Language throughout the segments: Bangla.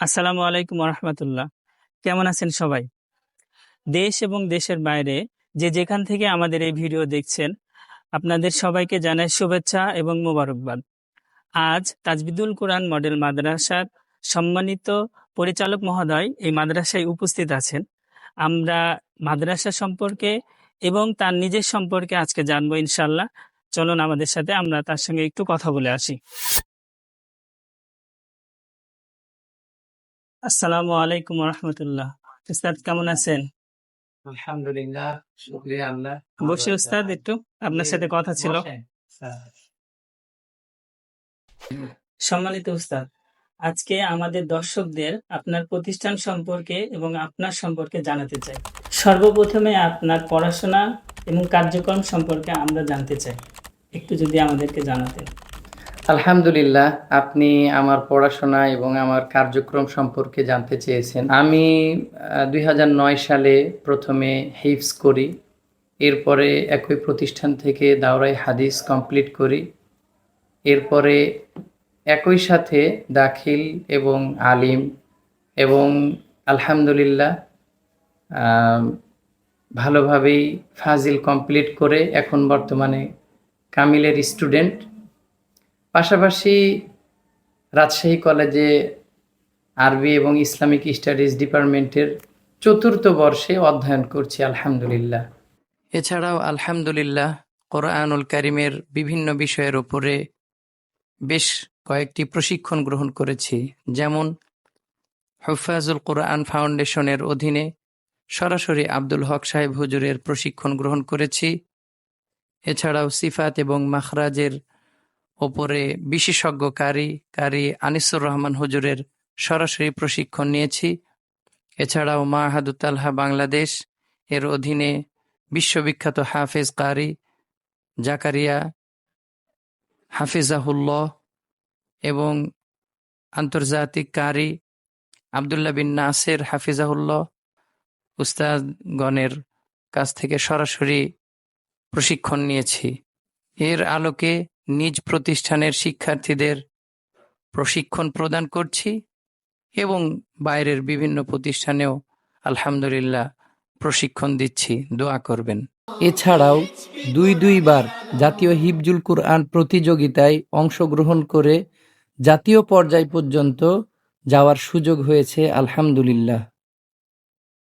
আসসালামু আলাইকুম রহমতুল্লাহ। কেমন আছেন সবাই? দেশ এবং দেশের বাইরে যে যেখান থেকে আমাদের এই ভিডিও দেখছেন, আপনাদের সবাইকে জানাই শুভেচ্ছা এবং মোবারকবাদ। আজ তাজবিদুল কোরআন মডেল মাদ্রাসার সম্মানিত পরিচালক মহোদয় এই মাদ্রাসায় উপস্থিত আছেন। আমরা মাদ্রাসা সম্পর্কে এবং তার নিজের সম্পর্কে আজকে জানবো ইনশাল্লাহ। চলুন আমাদের সাথে, আমরা তার সঙ্গে একটু কথা বলে আসি। আসসালামু আলাইকুম রহমতুল্লাহ। উস্তাদ কেমন আছেন? আলহামদুলিল্লাহ, শুকরিয়া আল্লাহ। বসে উস্তাদ, একটু আপনার সাথে কথা ছিল। সম্মানিত উস্তাদ, আজকে আমাদের দর্শকদের আপনার প্রতিষ্ঠান সম্পর্কে এবং আপনার সম্পর্কে জানাতে চাই। সর্বপ্রথমে আপনার পড়াশোনা এবং কার্যক্রম সম্পর্কে আমরা জানতে চাই, একটু যদি আমাদেরকে জানাতেন। আলহামদুলিল্লাহ, আপনি আমার পড়াশোনা এবং আমার কার্যক্রম সম্পর্কে জানতে চেয়েছেন। আমি 2009 সালে প্রথমে হিফজ করি, এরপরে একই প্রতিষ্ঠান থেকে দাওরাই হাদিস কমপ্লিট করি, এরপরে একই সাথে দাখিল এবং আলিম, এবং আলহামদুলিল্লাহ ভালোভাবেই ফাজিল কমপ্লিট করে এখন বর্তমানে কামিলের স্টুডেন্ট। পাশাপাশি রাজশাহী কলেজে আরবি এবং ইসলামিক স্টাডিজ ডিপার্টমেন্টের ৪র্থ বর্ষে অধ্যয়ন করছি আলহামদুলিল্লাহ। এছাড়াও আলহামদুলিল্লাহ কোরআনুল কারিমের বিভিন্ন বিষয়ের উপরে বেশ কয়েকটি প্রশিক্ষণ গ্রহণ করেছি, যেমন হুফাজুল কোরআন ফাউন্ডেশনের অধীনে সরাসরি আব্দুল হক সাহেব হুজুরের প্রশিক্ষণ গ্রহণ করেছি। এছাড়াও সিফাত এবং মাখরাজের ওপরে বিশেষজ্ঞ কারি আনিসুর রহমান হুজুরের সরাসরি প্রশিক্ষণ নিয়েছি। এছাড়াও মাহাদুত তালহা বাংলাদেশ এর অধীনে বিশ্ববিখ্যাত হাফেজ কারি জাকারিয়া হাফিজাহুল্লাহ এবং আন্তর্জাতিক কারি আবদুল্লাহ বিন নাসের হাফিজাহুল্লাহ উস্তাদগণের কাছ থেকে সরাসরি প্রশিক্ষণ নিয়েছি। এর আলোকে নিজ প্রতিষ্ঠানের শিক্ষার্থীদের প্রশিক্ষণ প্রদান করছি এবং বাইরের বিভিন্ন প্রতিষ্ঠানেও আলহামদুলিল্লাহ প্রশিক্ষণ দিচ্ছি, দোয়া করবেন। এছাড়াও দুইবার জাতীয় হিফজুল কুরআন প্রতিযোগিতায় অংশগ্রহণ করে জাতীয় পর্যায় পর্যন্ত যাওয়ার সুযোগ হয়েছে আলহামদুলিল্লাহ।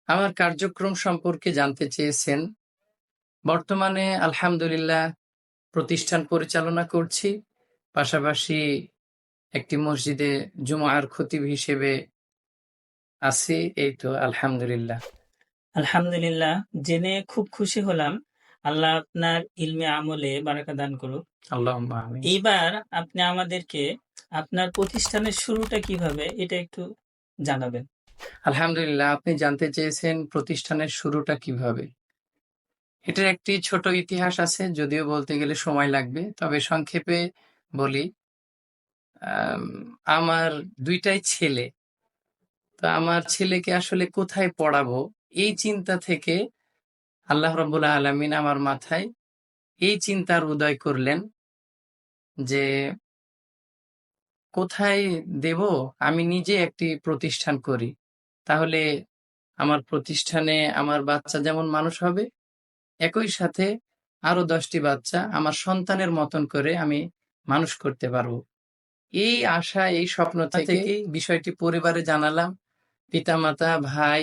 আমার কার্যক্রম সম্পর্কে জানতে চেয়েছেন। বর্তমানে আলহামদুলিল্লাহ প্রতিষ্ঠান পরিচালনা করছি, পাশাপাশি একটি মসজিদে জুমার খতিব হিসেবে আছি। এই তো আলহামদুলিল্লাহ। আলহামদুলিল্লাহ, জেনে খুব খুশি হলাম। আল্লাহ আপনার ইলমে আমলে বারাকা দান করুক। আল্লাহুম্মা আমিন। এইবার আপনি আমাদেরকে আপনার প্রতিষ্ঠানের শুরুটা কিভাবে, এটা একটু জানাবেন। আলহামদুলিল্লাহ, আপনি জানতে চেয়েছেন প্রতিষ্ঠানের শুরুটা কিভাবে। এটার একটি ছোট ইতিহাস আছে, যদিও বলতে গেলে সময় লাগবে, তবে সংক্ষেপে বলি। আমার দুইটাই ছেলে, তো আমার ছেলেকে আসলে কোথায় পড়াবো, এই চিন্তা থেকে আল্লাহ রাব্বুল আলামিন আমার মাথায় এই চিন্তার উদয় করলেন যে কোথায় দেব। আমি নিজে একটি প্রতিষ্ঠান করি, তাহলে আমার প্রতিষ্ঠানে আমার বাচ্চা যেমন মানুষ হবে, একই সাথে আরো 10টি বাচ্চা আমার সন্তানের মতন করে আমি মানুষ করতে পারবো। এই আশা, এই স্বপ্ন থেকেই বিষয়টি পরিবারে জানালাম। পিতামাতা, ভাই,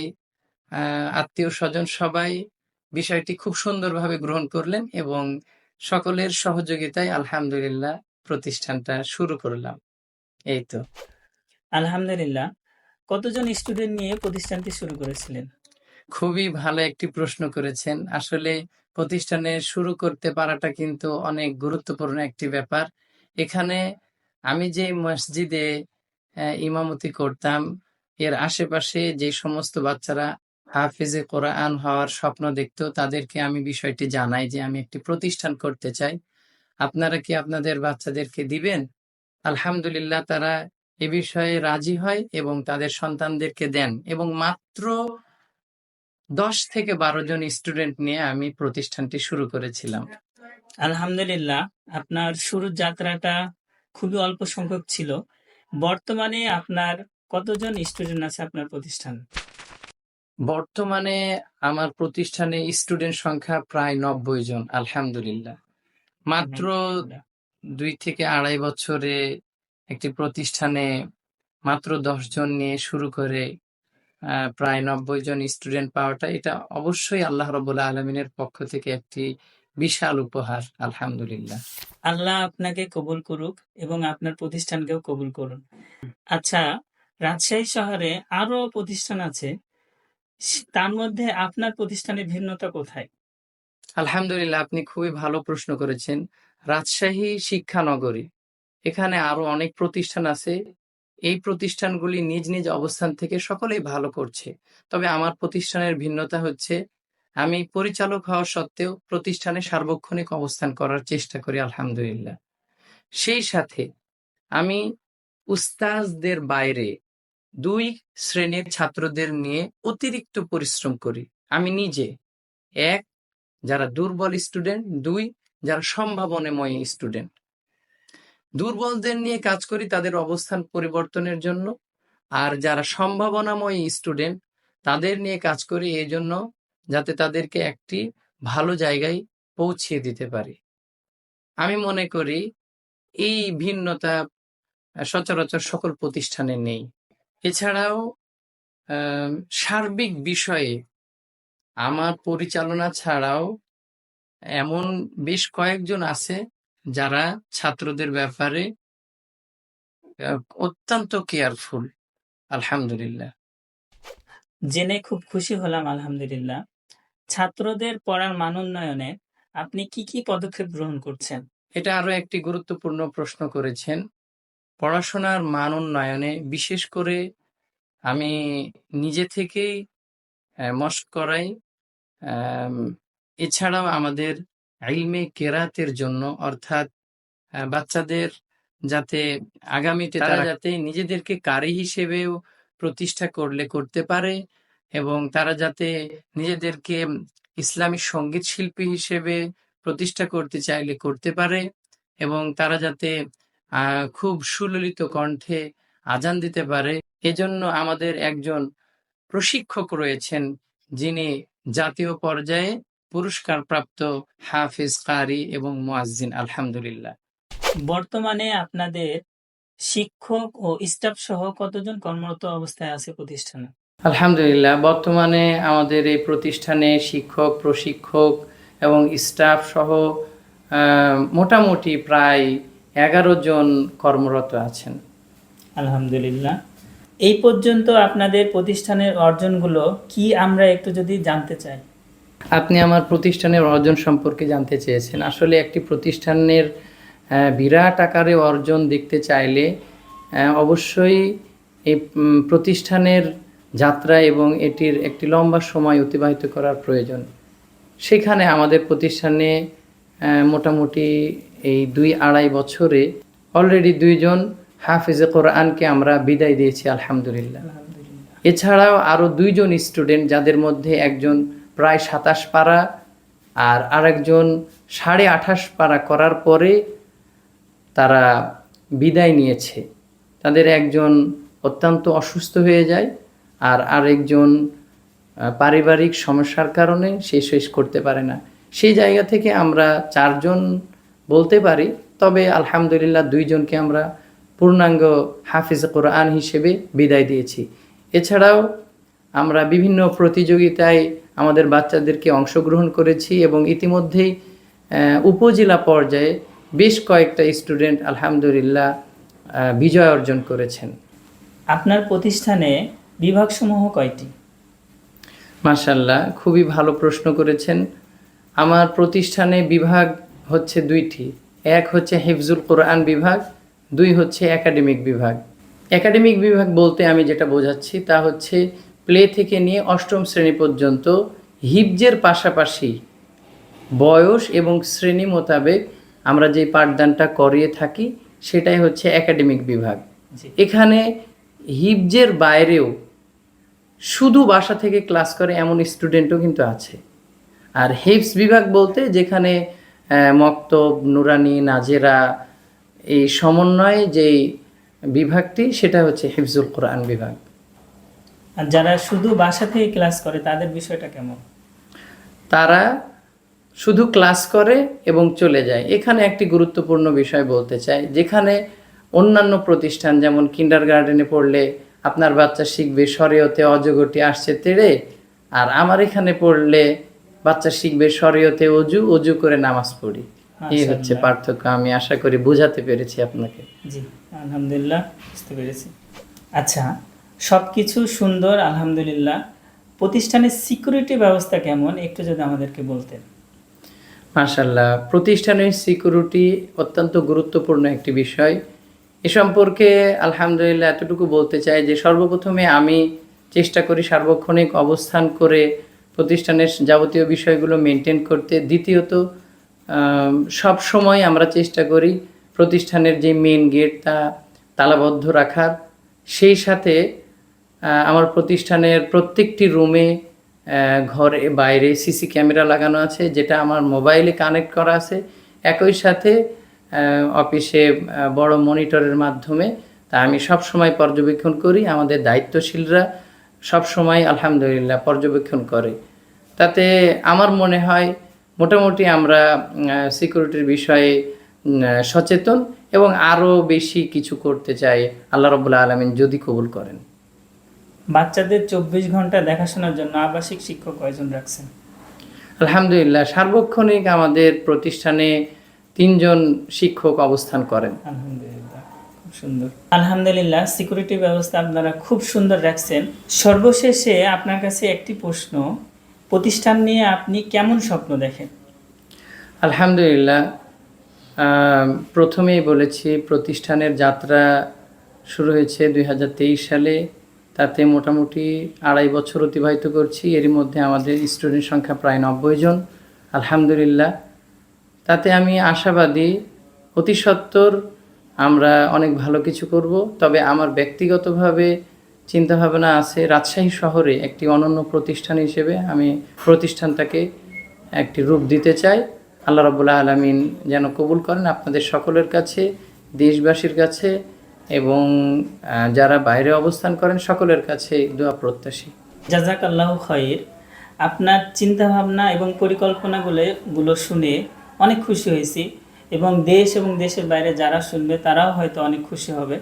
আত্মীয় স্বজন সবাই বিষয়টি খুব সুন্দরভাবে গ্রহণ করলেন এবং সকলের সহযোগিতায় আলহামদুলিল্লাহ প্রতিষ্ঠানটা শুরু করলাম। এই তো। আলহামদুলিল্লাহ, কতজন স্টুডেন্ট নিয়ে প্রতিষ্ঠানটি শুরু করেছিলেন? খুবই ভালো একটি প্রশ্ন করেছেন। আসলে প্রতিষ্ঠানে শুরু করতে পারাটা কিন্তু অনেক গুরুত্বপূর্ণ একটি ব্যাপার। এখানে আমি যে মসজিদে ইমামতি করতাম, এর আশেপাশে যে সমস্ত বাচ্চারা হাফেজে কোরআন হওয়ার স্বপ্ন দেখতো, তাদেরকে আমি বিষয়টি জানাই যে আমি একটি প্রতিষ্ঠান করতে চাই, আপনারা কি আপনাদের বাচ্চাদেরকে দিবেন? আলহামদুলিল্লাহ, তারা এ বিষয়ে রাজি হয় এবং তাদের সন্তানদেরকে দেন, এবং মাত্র 10 থেকে 12 জন স্টুডেন্ট নিয়ে আমি প্রতিষ্ঠানটি শুরু করেছিলাম। আলহামদুলিল্লাহ, আপনার শুরুর যাত্রাটা খুবই অল্প সংখ্যক ছিল। বর্তমানে আপনার কতজন স্টুডেন্ট আছে আপনার প্রতিষ্ঠান? বর্তমানে আমার প্রতিষ্ঠানে স্টুডেন্ট সংখ্যা প্রায় 90 জন, আলহামদুলিল্লাহ। মাত্র আলহামদুলিল্লাহ। 2 থেকে 2.5 বছরে একটি প্রতিষ্ঠানে মাত্র 10 জন নিয়ে শুরু করে প্রায় 90 জন স্টুডেন্ট পাওয়াটা, এটা অবশ্যই আল্লাহ রাব্বুল আলামিনের পক্ষ থেকে একটি বিশাল উপহার, আলহামদুলিল্লাহ। আল্লাহ আপনাকে কবুল করুক এবং আপনার প্রতিষ্ঠানকেও কবুল করুন। আচ্ছা, রাজশাহী শহরে আরো প্রতিষ্ঠান আছে, তার মধ্যে আপনার প্রতিষ্ঠানের ভিন্নতা কোথায়? আলহামদুলিল্লাহ, আপনি খুবই ভালো প্রশ্ন করেছেন। রাজশাহী শিক্ষানগরী, এখানে আরো অনেক প্রতিষ্ঠান আছে। এই প্রতিষ্ঠানগুলি নিজ নিজ অবস্থান থেকে সকলেই ভালো করছে। তবে আমার প্রতিষ্ঠানের ভিন্নতা হচ্ছে, আমি পরিচালক হওয়া সত্ত্বেও প্রতিষ্ঠানে সার্বক্ষণিক অবস্থান করার চেষ্টা করি, আলহামদুলিল্লাহ। সেই সাথে আমি উস্তাজদের বাইরে 2 শ্রেণীর ছাত্রদের নিয়ে অতিরিক্ত পরিশ্রম করি। আমি নিজে 1 যারা দুর্বল স্টুডেন্ট, 2 যারা সম্ভাবনাময় স্টুডেন্ট। দুর্বলদের নিয়ে কাজ করি তাদের অবস্থান পরিবর্তনের জন্য, আর যারা সম্ভাবনাময় স্টুডেন্ট তাদের নিয়ে কাজ করি এই জন্য যাতে তাদেরকে একটি ভালো জায়গায় পৌঁছিয়ে দিতে পারি। আমি মনে করি এই ভিন্নতা সচরাচর সকল প্রতিষ্ঠানে নেই। এছাড়াও সার্বিক বিষয়ে আমার পরিচালনা ছাড়াও এমন বেশ কয়েকজন আছে যারা ছাত্রদের ব্যাপারে অত্যন্ত কেয়ারফুল, আলহামদুলিল্লাহ। জেনে খুব খুশি হলাম, আলহামদুলিল্লাহ। ছাত্রদের পড়ার মান উন্নয়নে আপনি কি কি পদক্ষেপ গ্রহণ করছেন? এটা আরো একটি গুরুত্বপূর্ণ প্রশ্ন করেছেন। পড়াশোনার মান উন্নয়নে বিশেষ করে আমি নিজে থেকেই মশক করাই। এছাড়াও আমাদের ইলমে কেরাতের জন্য, অর্থাৎ বাচ্চাদের যাতে আগামীতে তারা যাতে নিজেদেরকে কারি হিসেবেও প্রতিষ্ঠা করতে পারে এবং তারা যাতে নিজেদেরকে ইসলামী সঙ্গীত শিল্পী হিসেবে প্রতিষ্ঠা করতে চাইলে করতে পারে এবং তারা যাতে খুব সুললিত কণ্ঠে আজান দিতে পারে, এজন্য আমাদের একজন প্রশিক্ষক রয়েছেন যিনি জাতীয় পর্যায়ে পুরস্কারপ্রাপ্ত হাফিজ, কারি এবং মুয়াজ্জিন, আলহামদুলিল্লাহ। বর্তমানে আপনাদের শিক্ষক ও স্টাফ সহ কতজন কর্মরত অবস্থায় আছে প্রতিষ্ঠানে? আলহামদুলিল্লাহ, বর্তমানে আমাদের এই প্রতিষ্ঠানে শিক্ষক, প্রশিক্ষক এবং স্টাফ সহ মোটামুটি প্রায় 11 জন কর্মরত আছেন। আলহামদুলিল্লাহ। এই পর্যন্ত আপনাদের প্রতিষ্ঠানের অর্জনগুলো কি, আমরা একটু যদি জানতে চাই। আপনি আমার প্রতিষ্ঠানের অর্জন সম্পর্কে জানতে চেয়েছেন। আসলে একটি প্রতিষ্ঠানের বিরাট আকারে অর্জন দেখতে চাইলে অবশ্যই এই প্রতিষ্ঠানের যাত্রা এবং এটির একটি লম্বা সময় অতিবাহিত করার প্রয়োজন। সেখানে আমাদের প্রতিষ্ঠানে মোটামুটি এই 2-2.5 বছরে অলরেডি 2 জন হাফিজে কোরআনকে আমরা বিদায় দিয়েছি, আলহামদুলিল্লাহ। এছাড়াও আরও 2 জন স্টুডেন্ট, যাদের মধ্যে একজন প্রায় 27 পারা আর আরেকজন 28.5 পারা করার পরে তারা বিদায় নিয়েছে। তাদের একজন অত্যন্ত অসুস্থ হয়ে যায় আর আরেকজন পারিবারিক সমস্যার কারণে সে শেষ করতে পারে না। সেই জায়গা থেকে আমরা 4 জন বলতে পারি, তবে আলহামদুলিল্লাহ 2 জনকে আমরা পূর্ণাঙ্গ হাফিজ কোরআন হিসেবে বিদায় দিয়েছি। এছাড়াও আমরা বিভিন্ন প্রতিযোগিতায় আমাদের বাচ্চাদেরকে অংশগ্রহণ করেছি এবং ইতিমধ্যেই উপজেলা পর্যায়ে বেশ কয়েকটা স্টুডেন্ট আলহামদুলিল্লাহ বিজয় অর্জন করেছেন। আপনার প্রতিষ্ঠানে বিভাগসমূহ কয়টি? মাশাআল্লাহ, খুবই ভালো প্রশ্ন করেছেন। আমার প্রতিষ্ঠানে বিভাগ হচ্ছে 2টি। এক হচ্ছে হিফজুল কোরআন বিভাগ, 2 হচ্ছে একাডেমিক বিভাগ। একাডেমিক বিভাগ বলতে আমি যেটা বোঝাচ্ছি তা হচ্ছে প্লে থেকে নিয়ে 8ম শ্রেণী পর্যন্ত হিফজের পাশাপাশি বয়স এবং শ্রেণী মোতাবেক আমরা যে পাঠদানটা করিয়ে থাকি সেটাই হচ্ছে একাডেমিক বিভাগ। এখানে হিফজের বাইরেও শুধু বাসা থেকে ক্লাস করে এমন স্টুডেন্টও কিন্তু আছে। আর হিফজ বিভাগ বলতে যেখানে মক্তব, নুরানি, নাজেরা এই সমন্বয়ে যেই বিভাগটি সেটা হচ্ছে হিফজুল কোরআন বিভাগ। আর যারা শুধু বাসা থেকে ক্লাস করে তাদের বিষয়টা কেমন? তারা শুধু ক্লাস করে এবং চলে যায়। এখানে একটি গুরুত্বপূর্ণ বিষয় বলতে চাই, যেখানে অন্যান্য প্রতিষ্ঠান যেমন কিন্ডারগার্টেনে পড়লে আপনার বাচ্চা শিখবে শরীয়তে অজগরটি আসছে তেড়ে, আর আমার এখানে পড়লে বাচ্চা শিখবে শরীয়তে অজু করে নামাজ পড়ি। এই হচ্ছে মাশাআল্লাহ। পার্থক্য। আমি আশা করি বুঝাতে পেরেছি আপনাকে। জি, আলহামদুলিল্লাহ, বুঝতে পেরেছি। আচ্ছা, সবকিছু সুন্দর আলহামদুলিল্লাহ, প্রতিষ্ঠানের সিকিউরিটি ব্যবস্থা কেমন একটু যদি আমাদেরকে বলতেন। মাশাআল্লাহ, প্রতিষ্ঠানের সিকিউরিটি অত্যন্ত গুরুত্বপূর্ণ একটি বিষয়। এ সম্পর্কে আলহামদুলিল্লাহ এতটুকু বলতে চাই যে সর্বপ্রথমে আমি চেষ্টা করি সার্বক্ষণিক অবস্থান করে প্রতিষ্ঠানের যাবতীয় বিষয়গুলো মেনটেন করতে। দ্বিতীয়ত, সব সময় আমরা চেষ্টা করি প্রতিষ্ঠানের যে মেন গেট তা তালাবদ্ধ রাখার। সেই সাথে আমার প্রতিষ্ঠানের প্রত্যেকটি রুমে, ঘরে বাইরে সিসি ক্যামেরা লাগানো আছে, যেটা আমার মোবাইলে কানেক্ট করা আছে। একই সাথে অফিসে বড় মনিটরের মাধ্যমে তা আমি সব সময় পর্যবেক্ষণ করি। আমাদের দায়িত্বশীলরা সব সময় আলহামদুলিল্লাহ পর্যবেক্ষণ করে। তাতে আমার মনে হয় মোটামুটি আমরা সিকিউরিটির বিষয়ে সচেতন এবং আরও বেশি কিছু করতে চাই, আল্লাহ রাব্বুল আলামিন যদি কবুল করেন। বাচ্চাদের 24 ঘন্টা দেখাশোনার জন্য আবাসিক শিক্ষক কয়জন রাখছেন? আলহামদুলিল্লাহ সার্বক্ষণিক আমাদের প্রতিষ্ঠানে 3 জন শিক্ষক অবস্থান করেন। আলহামদুলিল্লাহ, খুব সুন্দর। আলহামদুলিল্লাহ, সিকিউরিটি ব্যবস্থা আপনারা খুব সুন্দর রাখছেন। সর্বশেষে আপনার কাছে একটি প্রশ্ন, প্রতিষ্ঠান নিয়ে আপনি কেমন স্বপ্ন দেখেন? আলহামদুলিল্লাহ, প্রথমেই বলেছি প্রতিষ্ঠানের যাত্রা শুরু হয়েছে 2023 সালে। তাতে মোটামুটি 2.5 বছর অতিবাহিত করছি। এরই মধ্যে আমাদের স্টুডেন্ট সংখ্যা প্রায় 90 জন আলহামদুলিল্লাহ। তাতে আমি আশাবাদী অতি সত্বর আমরা অনেক ভালো কিছু করব। তবে আমার ব্যক্তিগতভাবে চিন্তাভাবনা আছে রাজশাহী শহরে একটি অনন্য প্রতিষ্ঠান হিসেবে আমি প্রতিষ্ঠানটাকে একটি রূপ দিতে চাই। আল্লাহ রাব্বুল আলামিন যেন কবুল করেন আপনাদের সকলের কাছে, দেশবাসীর কাছে এবং যারা বাইরে অবস্থান করেন সকলের কাছে দোয়া প্রত্যাশী। জাযাকাল্লাহু খাইর। আপনার চিন্তাভাবনা এবং পরিকল্পনাগুলো শুনে অনেক খুশি হয়েছি, এবং দেশের বাইরে যারা শুনবে তারাও হয়তো অনেক খুশি হবে।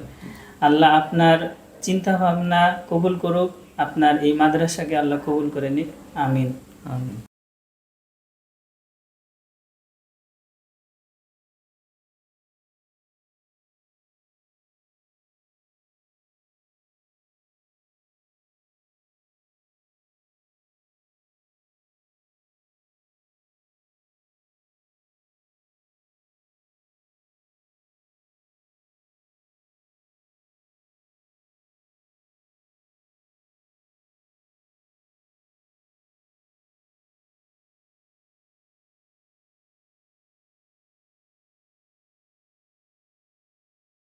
আল্লাহ আপনার চিন্তাভাবনা কবুল করুক, আপনার এই মাদ্রাসাকে আল্লাহ কবুল করে নিক। আমিন।